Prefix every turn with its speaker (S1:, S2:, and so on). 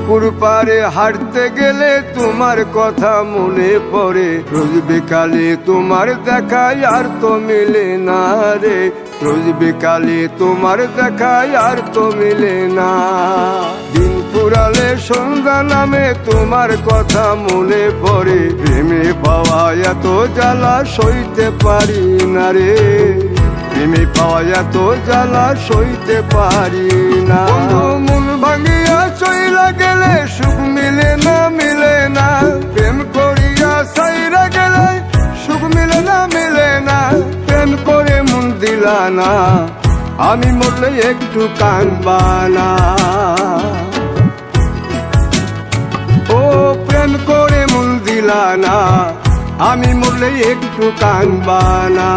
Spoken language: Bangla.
S1: পুকুর পাড়ে হাঁটতে গেলে তোমার কথা মনে পড়ে, রোজ বিকালে তোমার দেখায় আর তো মিলে না রে, রোজ বিকালে তোমার দেখায় আর তো মিলে না। দিন ফুরালে সন্ধ্যা নামে তোমার কথা মনে পড়ে, প্রেমে পাওয়া এত জ্বালা সইতে পারি না রে, প্রেমে পাওয়া এত জ্বালা সইতে পারি না। মন ভাঙিয়া চইলা গেলে সুখ মিলে না, মিলে না, প্রেম করিয়া সাইরা গেলে সুখ মিলে না, মিলে না, প্রেম করে মন দিলা না, আমি মরলে একটু কাঁদবা না। ও প্রেম করে মন দিলা না, আমি মরলে একটু কাঁদবা না।